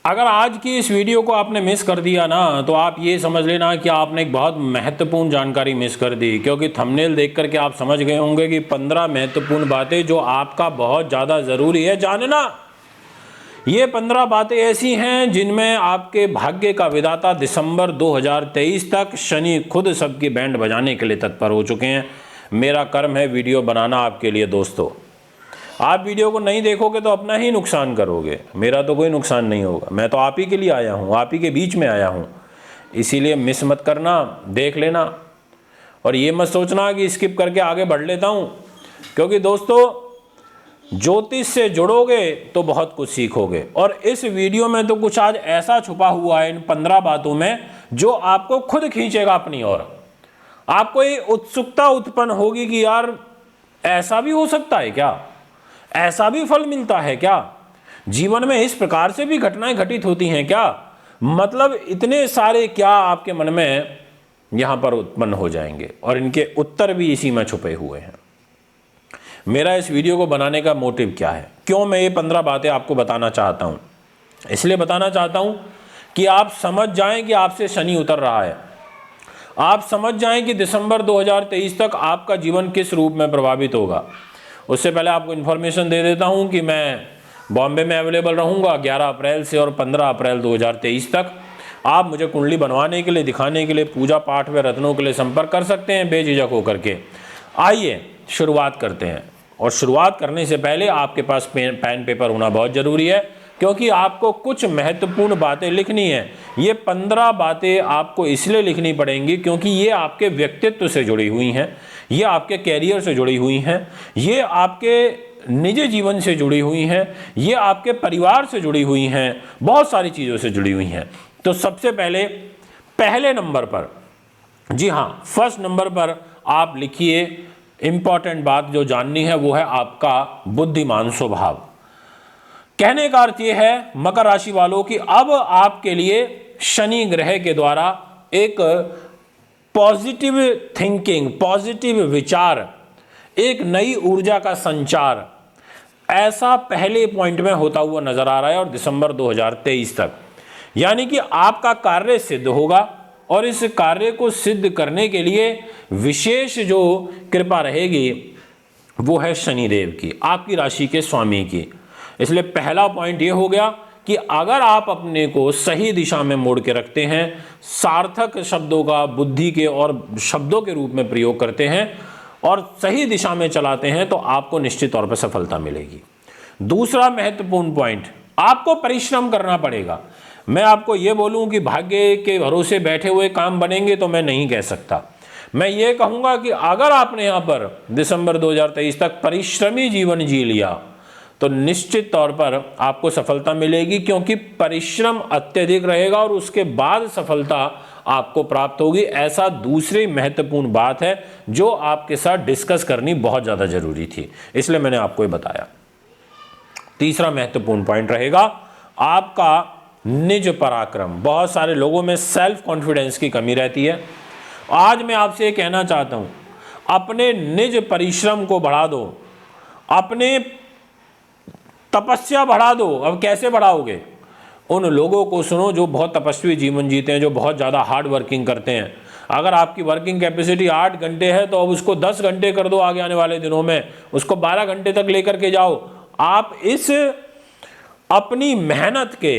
अगर आज की इस वीडियो को आपने मिस कर दिया ना, तो आप ये समझ लेना कि आपने एक बहुत महत्वपूर्ण जानकारी मिस कर दी, क्योंकि थंबनेल देख करके आप समझ गए होंगे कि 15 महत्वपूर्ण बातें जो आपका बहुत ज़्यादा ज़रूरी है जानना। ये 15 बातें ऐसी हैं जिनमें आपके भाग्य का विधाता दिसंबर 2023 तक शनि खुद सबकी बैंड बजाने के लिए तत्पर हो चुके हैं। मेरा कर्म है वीडियो बनाना आपके लिए दोस्तों। आप वीडियो को नहीं देखोगे तो अपना ही नुकसान करोगे, मेरा तो कोई नुकसान नहीं होगा। मैं तो आप ही के लिए आया हूँ, आप ही के बीच में आया हूँ, इसीलिए मिस मत करना, देख लेना। और ये मत सोचना कि स्किप करके आगे बढ़ लेता हूँ, क्योंकि दोस्तों ज्योतिष से जुड़ोगे तो बहुत कुछ सीखोगे। और इस वीडियो में तो कुछ आज ऐसा छुपा हुआ है इन 15 बातों में जो आपको खुद खींचेगा अपनी ओर। आपको ये उत्सुकता उत्पन्न होगी कि यार ऐसा भी हो सकता है क्या, ऐसा भी फल मिलता है क्या, जीवन में इस प्रकार से भी घटनाएं घटित होती हैं क्या। मतलब इतने सारे क्या आपके मन में यहां पर उत्पन्न हो जाएंगे और इनके उत्तर भी इसी में छुपे हुए हैं। मेरा इस वीडियो को बनाने का मोटिव क्या है, क्यों मैं ये 15 बातें आपको बताना चाहता हूं? इसलिए बताना चाहता हूं कि आप समझ जाएं कि आपसे शनि उतर रहा है, आप समझ जाएं कि दिसंबर 2023 तक आपका जीवन किस रूप में प्रभावित होगा। उससे पहले आपको इन्फॉर्मेशन दे देता हूं कि मैं बॉम्बे में अवेलेबल रहूंगा 11 अप्रैल से और 15 अप्रैल 2023 तक। आप मुझे कुंडली बनवाने के लिए, दिखाने के लिए, पूजा पाठ व रत्नों के लिए संपर्क कर सकते हैं बेझिझक होकर के। आइए शुरुआत करते हैं। और शुरुआत करने से पहले आपके पास पेन पेपर होना बहुत ज़रूरी है, क्योंकि आपको कुछ महत्वपूर्ण बातें लिखनी है। ये 15 बातें आपको इसलिए लिखनी पड़ेंगी क्योंकि ये आपके व्यक्तित्व से जुड़ी हुई हैं, ये आपके कैरियर से जुड़ी हुई हैं, ये आपके निजी जीवन से जुड़ी हुई हैं, ये आपके परिवार से जुड़ी हुई हैं, बहुत सारी चीज़ों से जुड़ी हुई हैं। तो सबसे पहले नंबर पर, जी हाँ, फर्स्ट नंबर पर आप लिखिए, इंपॉर्टेंट बात जो जाननी है वो है आपका बुद्धिमान स्वभाव। कहने का अर्थ ये है मकर राशि वालों की अब आपके लिए शनि ग्रह के द्वारा एक पॉजिटिव थिंकिंग, पॉजिटिव विचार, एक नई ऊर्जा का संचार ऐसा पहले पॉइंट में होता हुआ नजर आ रहा है। और दिसंबर 2023 तक यानी कि आपका कार्य सिद्ध होगा, और इस कार्य को सिद्ध करने के लिए विशेष जो कृपा रहेगी वो है शनिदेव की, आपकी राशि के स्वामी की। इसलिए पहला पॉइंट ये हो गया कि अगर आप अपने को सही दिशा में मोड़ के रखते हैं, सार्थक शब्दों का बुद्धि के और शब्दों के रूप में प्रयोग करते हैं और सही दिशा में चलाते हैं, तो आपको निश्चित तौर पर सफलता मिलेगी। दूसरा महत्वपूर्ण पॉइंट, आपको परिश्रम करना पड़ेगा। मैं आपको ये बोलूं कि भाग्य के भरोसे बैठे हुए काम बनेंगे तो मैं नहीं कह सकता। मैं ये कहूंगा कि अगर आपने यहाँ पर दिसंबर 2023 तक परिश्रमी जीवन जी लिया तो निश्चित तौर पर आपको सफलता मिलेगी, क्योंकि परिश्रम अत्यधिक रहेगा और उसके बाद सफलता आपको प्राप्त होगी। ऐसा दूसरी महत्वपूर्ण बात है जो आपके साथ डिस्कस करनी बहुत ज़्यादा जरूरी थी, इसलिए मैंने आपको ये बताया। तीसरा महत्वपूर्ण पॉइंट रहेगा आपका निज पराक्रम। बहुत सारे लोगों में सेल्फ कॉन्फिडेंस की कमी रहती है। आज मैं आपसे कहना चाहता हूं, अपने निज परिश्रम को बढ़ा दो, अपने तपस्या बढ़ा दो। अब कैसे बढ़ाओगे? उन लोगों को सुनो जो बहुत तपस्वी जीवन जीते हैं, जो बहुत ज़्यादा हार्ड वर्किंग करते हैं। अगर आपकी वर्किंग कैपेसिटी 8 घंटे है तो अब उसको 10 घंटे कर दो, आगे आने वाले दिनों में उसको 12 घंटे तक लेकर के जाओ। आप इस अपनी मेहनत के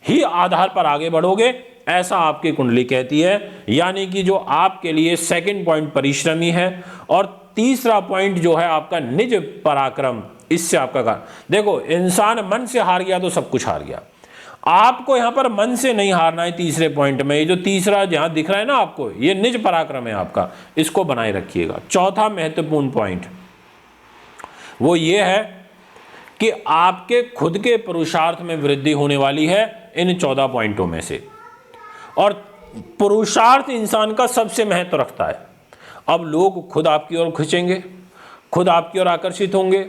ही आधार पर आगे बढ़ोगे, ऐसा आपकी कुंडली कहती है। यानी कि जो आपके लिए सेकंड पॉइंट परिश्रमी है, और तीसरा पॉइंट जो है आपका निज पराक्रम, इससे आपका देखो, इंसान मन से हार गया तो सब कुछ हार गया। आपको यहां पर मन से नहीं हारना है। तीसरे पॉइंट में ये जो तीसरा जहां दिख रहा है ना आपको, ये निज पराक्रम है आपका, इसको बनाए रखिएगा। चौथा महत्वपूर्ण पॉइंट वो ये है कि आपके खुद के पुरुषार्थ में वृद्धि होने वाली है इन 14 पॉइंटों में से। और पुरुषार्थ इंसान का सबसे महत्व रखता है। अब लोग खुद आपकी ओर खींचेंगे, खुद आपकी ओर आकर्षित होंगे,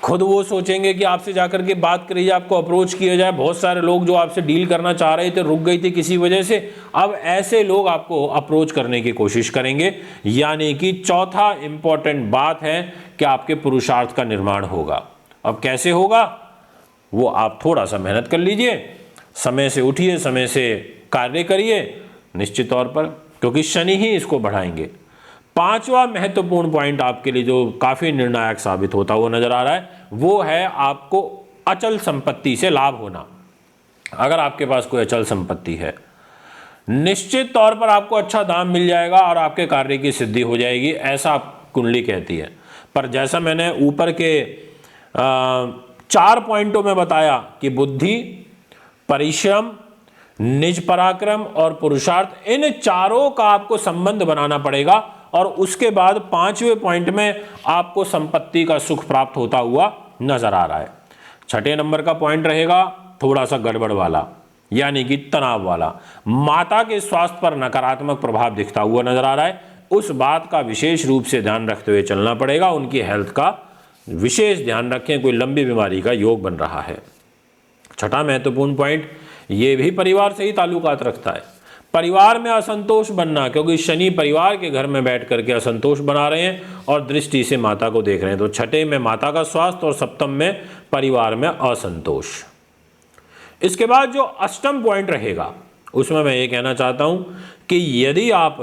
खुद वो सोचेंगे कि आपसे जाकर के बात करी जाए, आपको अप्रोच किया जाए। बहुत सारे लोग जो आपसे डील करना चाह रहे थे, रुक गई थी किसी वजह से, अब ऐसे लोग आपको अप्रोच करने की कोशिश करेंगे। यानी कि चौथा इंपॉर्टेंट बात है कि आपके पुरुषार्थ का निर्माण होगा। अब कैसे होगा वो आप थोड़ा सा मेहनत कर लीजिए, समय से उठिए, समय से कार्य करिए निश्चित तौर पर, क्योंकि शनि ही इसको बढ़ाएंगे। पांचवा महत्वपूर्ण पॉइंट आपके लिए जो काफ़ी निर्णायक साबित होता हुआ नजर आ रहा है, वो है आपको अचल संपत्ति से लाभ होना। अगर आपके पास कोई अचल संपत्ति है, निश्चित तौर पर आपको अच्छा दाम मिल जाएगा और आपके कार्य की सिद्धि हो जाएगी, ऐसा कुंडली कहती है। पर जैसा मैंने ऊपर के 4 पॉइंटों में बताया कि बुद्धि, परिश्रम, निज पराक्रम और पुरुषार्थ, इन चारों का आपको संबंध बनाना पड़ेगा और उसके बाद 5वें पॉइंट में आपको संपत्ति का सुख प्राप्त होता हुआ नजर आ रहा है। 6ठे नंबर का पॉइंट रहेगा थोड़ा सा गड़बड़ वाला, यानी कि तनाव वाला। माता के स्वास्थ्य पर नकारात्मक प्रभाव दिखता हुआ नजर आ रहा है। उस बात का विशेष रूप से ध्यान रखते हुए चलना पड़ेगा, उनकी हेल्थ का विशेष ध्यान रखें, कोई लंबी बीमारी का योग बन रहा है। 6ठा महत्वपूर्ण पॉइंट, ये भी परिवार से ही ताल्लुकात रखता है। परिवार में असंतोष बनना, क्योंकि शनि परिवार के घर में बैठ करके असंतोष बना रहे हैं और दृष्टि से माता को देख रहे हैं। तो 6ठे में माता का स्वास्थ्य और 7वें में परिवार में असंतोष। इसके बाद जो 8वां पॉइंट रहेगा, उसमें मैं ये कहना चाहता हूं कि यदि आप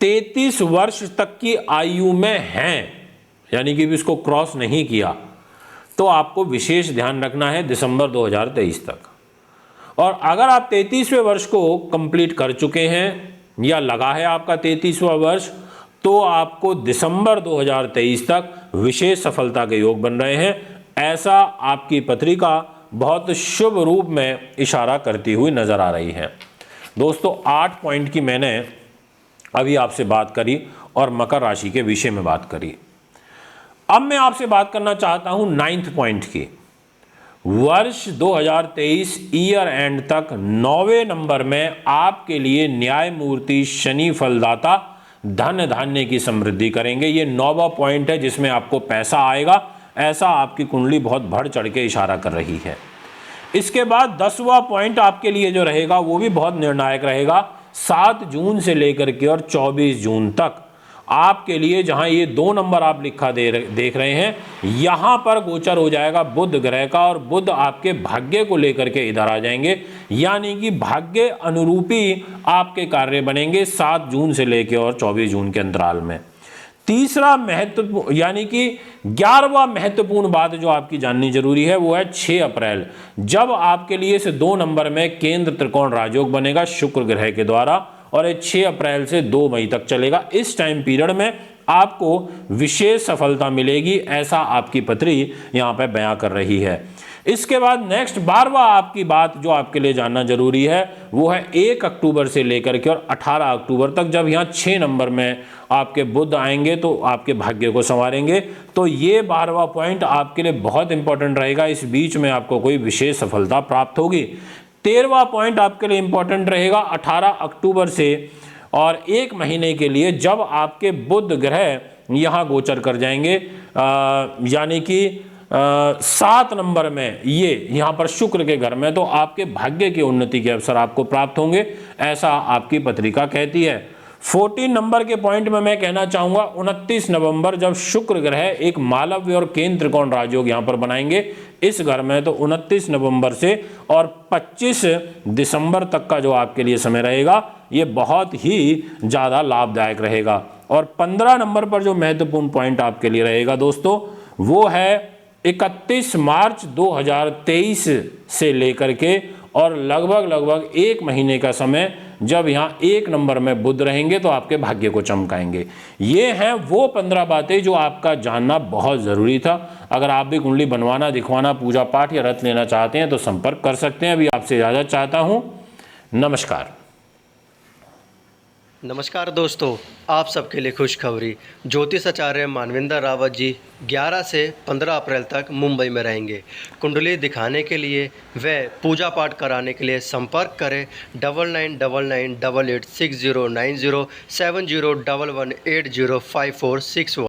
33 वर्ष तक की आयु में हैं, यानी कि इसको क्रॉस नहीं किया, तो आपको विशेष ध्यान रखना है दिसंबर 2023 तक। और अगर आप 33वें वर्ष को कंप्लीट कर चुके हैं या लगा है आपका 33वां वर्ष, तो आपको दिसंबर 2023 तक विशेष सफलता के योग बन रहे हैं। ऐसा आपकी पत्रिका बहुत शुभ रूप में इशारा करती हुई नजर आ रही है। दोस्तों 8 पॉइंट की मैंने अभी आपसे बात करी और मकर राशि के विषय में बात करी। अब मैं आपसे बात करना चाहता हूं 9th पॉइंट की। वर्ष 2023 ईयर एंड तक 9वें नंबर में आपके लिए न्यायमूर्ति शनि फलदाता धन धान्य की समृद्धि करेंगे। ये 9वां पॉइंट है जिसमें आपको पैसा आएगा, ऐसा आपकी कुंडली बहुत बढ़ चढ़ के इशारा कर रही है। इसके बाद 10वां पॉइंट आपके लिए जो रहेगा वो भी बहुत निर्णायक रहेगा। 7 जून से लेकर के और 24 जून तक आपके लिए, जहां ये 2 नंबर आप लिखा देख रहे हैं, यहां पर गोचर हो जाएगा बुध ग्रह का, और बुध आपके भाग्य को लेकर के इधर आ जाएंगे, यानी कि भाग्य अनुरूपी आपके कार्य बनेंगे 7 जून से लेकर और 24 जून के अंतराल में। तीसरा महत्वपूर्ण, यानी कि 11वां महत्वपूर्ण बात जो आपकी जाननी जरूरी है, वो है 6 अप्रैल, जब आपके लिए से 2 नंबर में केंद्र त्रिकोण राजयोग बनेगा शुक्र ग्रह के द्वारा, और ये 6 अप्रैल से 2 मई तक चलेगा। इस टाइम पीरियड में आपको विशेष सफलता मिलेगी, ऐसा आपकी पत्री यहाँ पे बयां कर रही है। इसके बाद नेक्स्ट 12वां आपकी बात जो आपके लिए जानना जरूरी है, वो है 1 अक्टूबर से लेकर के और 18 अक्टूबर तक, जब यहाँ 6 नंबर में आपके बुध आएंगे तो आपके भाग्य को संवारेंगे। तो ये 12वां पॉइंट आपके लिए बहुत इंपॉर्टेंट रहेगा, इस बीच में आपको कोई विशेष सफलता प्राप्त होगी। 13वां पॉइंट आपके लिए इंपॉर्टेंट रहेगा 18 अक्टूबर से और 1 महीने के लिए, जब आपके बुध ग्रह यहाँ गोचर कर जाएंगे, यानी कि 7 नंबर में ये यहाँ पर शुक्र के घर में, तो आपके भाग्य की उन्नति के अवसर आपको प्राप्त होंगे, ऐसा आपकी पत्रिका कहती है। 14 नंबर के पॉइंट में मैं कहना चाहूंगा 29 नवंबर जब शुक्र ग्रह एक मालव्य और केंद्र त्रिकोण राजयोग यहां पर बनाएंगे इस घर में, तो 29 नवंबर से और 25 दिसंबर तक का जो आपके लिए समय रहेगा ये बहुत ही ज़्यादा लाभदायक रहेगा। और 15 नंबर पर जो महत्वपूर्ण पॉइंट आपके लिए रहेगा दोस्तों, वो है 31 मार्च 2023 से लेकर के और लगभग 1 महीने का समय, जब यहाँ 1 नंबर में बुध रहेंगे तो आपके भाग्य को चमकाएंगे। ये हैं वो 15 बातें जो आपका जानना बहुत ज़रूरी था। अगर आप भी कुंडली बनवाना, दिखवाना, पूजा पाठ या रत्न लेना चाहते हैं तो संपर्क कर सकते हैं। अभी आपसे इजाज़त चाहता हूँ। नमस्कार। नमस्कार दोस्तों, आप सबके लिए खुशखबरी। ज्योतिष आचार्य मानविंदर रावत जी 11 से 15 अप्रैल तक मुंबई में रहेंगे। कुंडली दिखाने के लिए व पूजा पाठ कराने के लिए संपर्क करें 9999886090 7011180546।